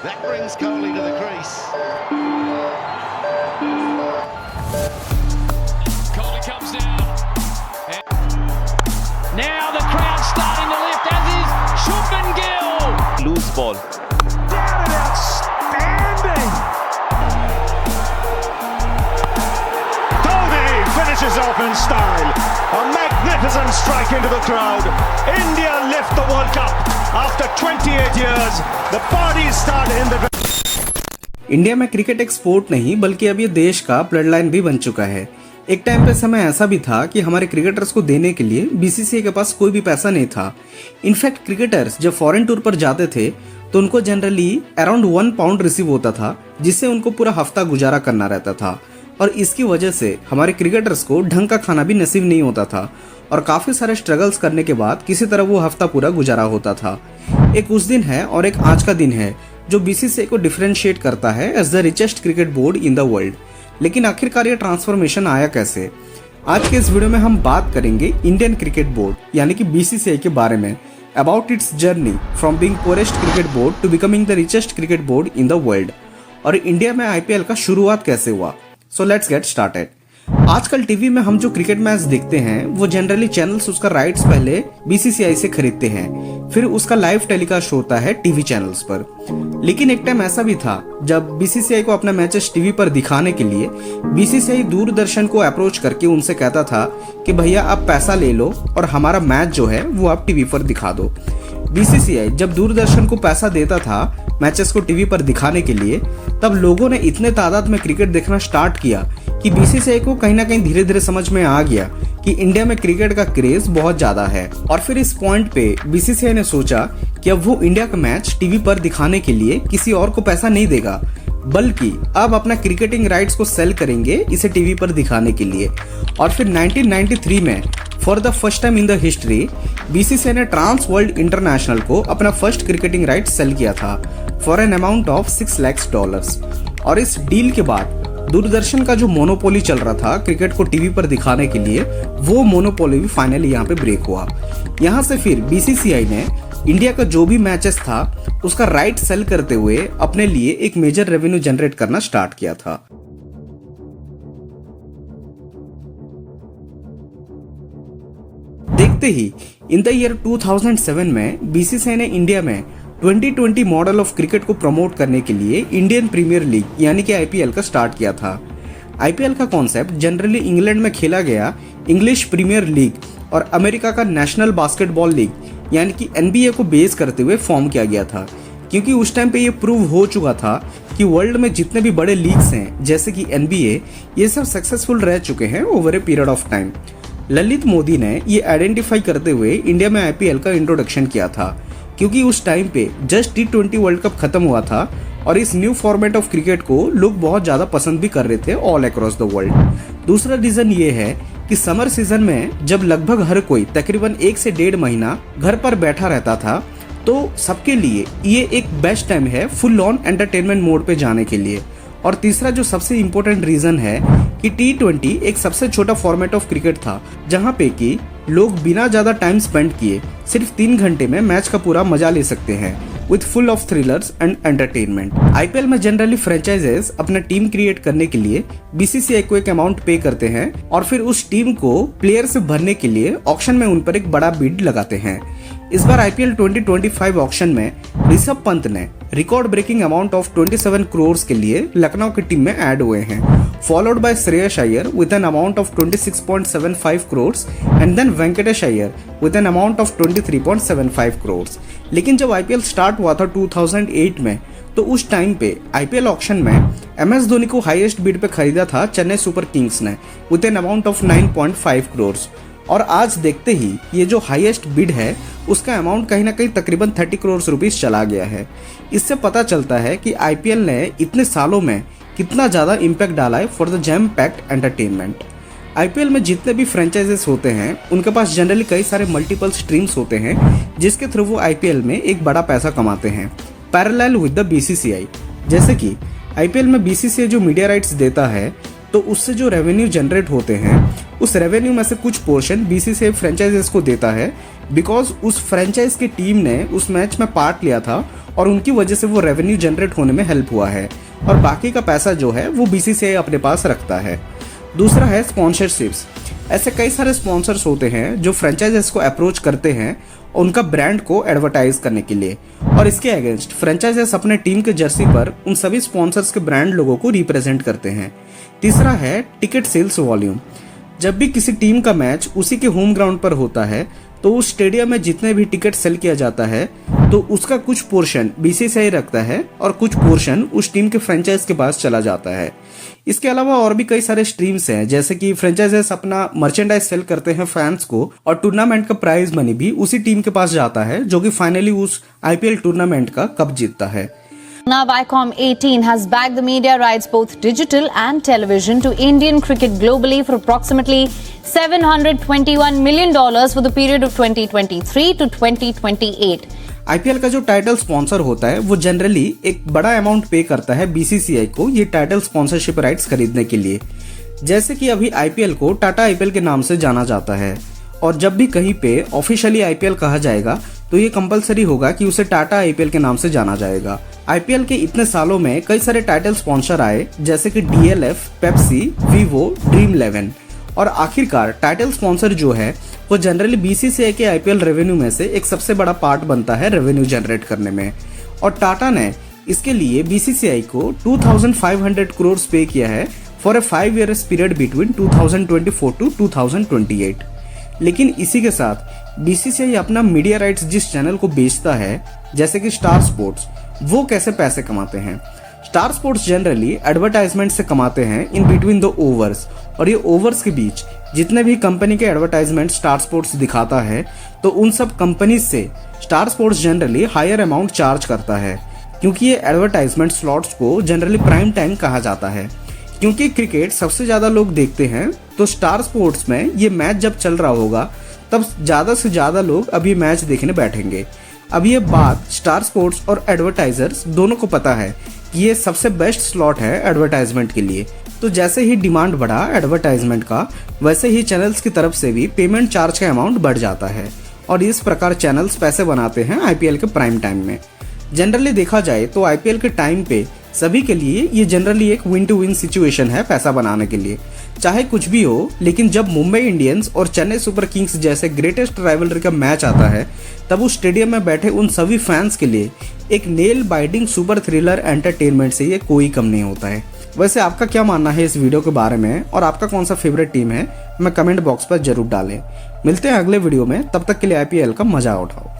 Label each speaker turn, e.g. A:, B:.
A: That brings Kohli to the crease.
B: Kohli comes down. Now the crowd starting to lift, as is Shubman Gill.
C: Loose ball.
D: Down and outstanding. Dhoni finishes off in style. A magnificent strike into the crowd. India lift the World Cup after 28 years. The parties start in the.
E: India में cricket एक sport नहीं बल्कि अब ये देश का blood line भी बन चुका है। एक टाइम पे समय ऐसा भी था कि हमारे क्रिकेटर्स को देने के लिए बीसीसीआई के पास कोई भी पैसा नहीं था। इनफैक्ट क्रिकेटर्स जब फॉरेन टूर पर जाते थे तो उनको जनरली अराउंड 1 पाउंड रिसीव होता था, जिससे उनको पूरा हफ्ता गुजारा करना रहता था। और इसकी वजह से हमारे क्रिकेटर्स को ढंग का खाना भी नसीब नहीं होता था और काफ़ी सारे स्ट्रगल्स करने के बाद किसी तरह वो हफ्ता पूरा गुजारा होता था। एक उस दिन है और एक आज का दिन है जो बीसीसीआई को डिफरेंशिएट करता है as the richest cricket board in the world. लेकिन आखिरकार ये ट्रांसफॉर्मेशन आया कैसे? आज के इस वीडियो में हम बात करेंगे इंडियन क्रिकेट बोर्ड यानी कि बीसीसीआई के बारे में, about its journey from being poorest cricket board to becoming the richest cricket board in the world, और इंडिया में आईपीएल का शुरुआत कैसे हुआ। So let's get started. आजकल टीवी में हम जो क्रिकेट मैच देखते हैं वो जनरली चैनल्स उसका राइट्स पहले बीसीसीआई से खरीदते हैं, फिर उसका लाइव टेलीकास्ट होता है टीवी चैनल्स पर। लेकिन एक टाइम ऐसा भी था जब बीसीसीआई को अपना मैचेस टीवी पर दिखाने के लिए बीसीसीआई दूरदर्शन को अप्रोच करके उनसे कहता था कि भैया आप पैसा ले लो और हमारा मैच जो है वो आप टीवी पर दिखा दो। बीसीसीआई जब दूरदर्शन को पैसा देता था मैचेस को टीवी पर दिखाने के लिए, तब लोगों ने इतने तादाद में क्रिकेट देखना स्टार्ट किया कि बीसीसीआई को कहीं ना कहीं धीरे धीरे समझ में आ गया कि इंडिया में क्रिकेट का क्रेज बहुत ज्यादा है। और फिर इस पॉइंट पे बीसीसीआई ने सोचा कि अब वो इंडिया का मैच टीवी पर दिखाने के लिए किसी और को पैसा नहीं देगा, बल्कि अब अपना क्रिकेटिंग राइट्स को सेल करेंगे इसे टीवी पर दिखाने के लिए। और फिर 1993 में for the first time in the history BCCI ने ट्रांस वर्ल्ड इंटरनेशनल को अपना फर्स्ट क्रिकेटिंग राइट सेल किया था for an amount of $6 lakh. और इस डील के बाद दूरदर्शन का जो मोनोपोली चल रहा था क्रिकेट को टीवी पर दिखाने के लिए, वो मोनोपोली भी फाइनली यहाँ पे ब्रेक हुआ। यहाँ से फिर बीसीसीआई ने इंडिया का जो भी मैचेस था उसका राइट सेल करते हुए अपने लिए एक मेजर रेवेन्यू जनरेट करना स्टार्ट किया था। देखते ही इन द ईयर 2007 में बीसीसीआई ने इंडिया में 2020 मॉडल ऑफ क्रिकेट को प्रमोट करने के लिए इंडियन प्रीमियर लीग यानी कि आईपीएल का स्टार्ट किया था। आईपीएल का कॉन्सेप्ट जनरली इंग्लैंड में खेला गया इंग्लिश प्रीमियर लीग और अमेरिका का नेशनल बास्केटबॉल लीग यानी कि एनबीए को बेस करते हुए फॉर्म किया गया था, क्योंकि उस टाइम पे ये प्रूव हो चुका था कि वर्ल्ड में जितने भी बड़े लीग्स हैं जैसे कि एनबीए, ये सब सक्सेसफुल रह चुके हैं over a period of time. Lalit Modi ने ये आइडेंटिफाई करते हुए इंडिया में आईपीएल का इंट्रोडक्शन किया था, क्योंकि उस टाइम पे जस्ट T20 वर्ल्ड कप खत्म हुआ था और इस न्यू फॉर्मेट ऑफ क्रिकेट को लोग बहुत ज्यादा पसंद भी कर रहे थे ऑल अक्रॉस द वर्ल्ड। दूसरा रीजन ये है कि समर सीजन में जब लगभग हर कोई तकरीबन 1 से 1.5 महीना घर पर बैठा रहता था, तो सबके लिए ये एक बेस्ट टाइम है फुल ऑन एंटरटेनमेंट मोड पे जाने के लिए। और तीसरा जो सबसे इम्पोर्टेंट रीजन है कि T20 एक सबसे छोटा फॉर्मेट ऑफ क्रिकेट था जहाँ पे कि लोग बिना ज्यादा टाइम स्पेंड किए सिर्फ 3 घंटे में मैच का पूरा मजा ले सकते हैं with full of thrillers and entertainment. IPL में जनरली फ्रेंचाइजेस अपना टीम क्रिएट करने के लिए बीसीसीआई को एक अमाउंट पे करते हैं और फिर उस टीम को प्लेयर से भरने के लिए ऑक्शन में उन पर एक बड़ा बिड लगाते हैं। इस बार आईपीएल 2025 ऑक्शन में ऋषभ पंत ने record breaking amount of 27 crore के लिए लखनऊ की टीम में ऐड हुए हैं, followed by Shreyas Iyer with an amount of 26.75 crore and then Venkatesh Iyer with an amount of 23.75 crore. लेकिन जब आईपीएल स्टार्ट हुआ था 2008 में, तो उस टाइम पे आईपीएल ऑक्शन में एमएस धोनी को हाईएस्ट बिड पे खरीदा था चेन्नई सुपर किंग्स ने with an amount of 9.5 crore. और आज देखते ही ये जो हाईएस्ट बिड है उसका अमाउंट कहीं ना कहीं तकरीबन 30 करोड़ रुपीस चला गया है। इससे पता चलता है कि आईपीएल ने इतने सालों में कितना ज़्यादा इम्पैक्ट डाला है for the jam packed entertainment. IPL में जितने भी फ्रेंचाइजेस होते हैं उनके पास जनरली कई सारे मल्टीपल स्ट्रीम्स होते हैं जिसके थ्रू वो आईपीएल में एक बड़ा पैसा कमाते हैं पैरेलल विद द बीसीसीआई। जैसे कि आईपीएल में बीसीसीआई जो मीडिया राइट्स देता है तो उससे जो रेवेन्यू जनरेट होते हैं उस रेवेन्यू में से कुछ पोर्शन बीसीसीआई फ्रेंचाइजेस को देता है, बिकॉज उस फ्रेंचाइज की टीम ने उस मैच में पार्ट लिया था और उनकी वजह से वो रेवेन्यू जनरेट होने में हेल्प हुआ है और बाकी का पैसा जो है वो बीसीसीआई अपने पास रखता है। दूसरा है स्पॉन्सरशिप्स। ऐसे कई सारे स्पॉन्सर्स होते हैं जो फ्रेंचाइजेस को अप्रोच करते हैं उनका ब्रांड को एडवर्टाइज करने के लिए, और इसके अगेंस्ट फ्रेंचाइजेस अपने टीम के जर्सी पर उन सभी स्पॉन्सर्स के ब्रांड लोगों को रिप्रेजेंट करते हैं। तीसरा है टिकट सेल्स वॉल्यूम। जब भी किसी टीम का मैच उसी के होम ग्राउंड पर होता है तो उस स्टेडियम में जितने भी टिकट सेल किया जाता है तो उसका कुछ पोर्शन बीसीसीआई रखता है और कुछ पोर्शन उस टीम के फ्रेंचाइज के पास चला जाता है। इसके अलावा और भी कई सारे स्ट्रीम्स हैं, जैसे कि फ्रेंचाइजेस अपना मर्चेंडाइज सेल करते हैं फैंस को और टूर्नामेंट का प्राइज मनी भी उसी टीम के पास जाता है जो कि फाइनली उस आईपीएल टूर्नामेंट का कप जीतता है।
C: Now, Viacom 18 has bagged the media rights, both digital and television, to Indian cricket globally for approximately $721 million for the period of 2023 to 2028.
E: IPL का जो टाइटल स्पॉन्सर होता है वो जनरली एक बड़ा अमाउंट पे करता है बीसीसीआई को ये टाइटल स्पॉन्सरशिप राइट्स खरीदने के लिए। जैसे कि अभी आईपीएल को टाटा आईपीएल के नाम से जाना जाता है, और जब भी कहीं पे ऑफिशियली आईपीएल कहा जाएगा तो ये कंपलसरी होगा कि उसे टाटा आईपीएल के नाम से जाना जाएगा। आईपीएल के इतने सालों में कई सारे टाइटल स्पॉन्सर आए, जैसे कि डीएलएफ, पेप्सी, वीवो, ड्रीम 11, और आखिरकार टाइटल स्पॉन्सर जो है वो जनरली बीसीसीआई के आईपीएल रेवेन्यू में से एक सबसे बड़ा पार्ट बनता है रेवेन्यू जनरेट करने में। और टाटा ने इसके लिए बीसीसीआई को 2500 करोड़ पे किया है for a 5 years period between 2024 to 2028। लेकिन इसी के साथ बीसीसीआई अपना मीडिया राइट्स जिस चैनल को बेचता है, जैसे कि स्टार स्पोर्ट्स, वो कैसे पैसे कमाते हैं। स्टार स्पोर्ट्स जनरली एडवर्टाइजमेंट से कमाते हैं इन बिटवीन द ओवर्स, और ये ओवर्स के बीच जितने भी कंपनी के एडवर्टाइजमेंट स्टार स्पोर्ट्स दिखाता है तो उन सब कंपनीज से star sports generally higher amount charge करता है, क्योंकि ये एडवर्टाइजमेंट स्लॉट्स को जनरली प्राइम टाइम कहा जाता है। क्योंकि क्रिकेट सबसे ज़्यादा लोग देखते हैं तो स्टार स्पोर्ट्स में ये मैच जब चल रहा होगा तब ज़्यादा से ज़्यादा लोग अब ये मैच देखने बैठेंगे। अब ये बात स्टार स्पोर्ट्स और एडवर्टाइजर्स दोनों को पता है कि ये सबसे बेस्ट स्लॉट है एडवर्टाइजमेंट के लिए। तो जैसे ही डिमांड बढ़ा एडवर्टाइजमेंट का, वैसे ही चैनल्स की तरफ से भी पेमेंट चार्ज का अमाउंट बढ़ जाता है, और इस प्रकार चैनल्स पैसे बनाते हैं आईपीएल के प्राइम टाइम में। जनरली देखा जाए तो आईपीएल के टाइम पे सभी के लिए ये जनरली एक विन टू विन सिचुएशन है पैसा बनाने के लिए, चाहे कुछ भी हो। लेकिन जब मुंबई इंडियंस और चेन्नई सुपर किंग्स जैसे ग्रेटेस्ट राइवलरी का मैच आता है तब उस स्टेडियम में बैठे उन सभी फैंस के लिए एक nail biting super thriller entertainment से ये कोई कम नहीं होता है। वैसे आपका क्या मानना है इस वीडियो के बारे में, और आपका कौन सा फेवरेट टीम है, मैं कमेंट बॉक्स पर जरूर डालें। मिलते हैं अगले वीडियो में, तब तक के लिए आईपीएल का मजा उठाओ।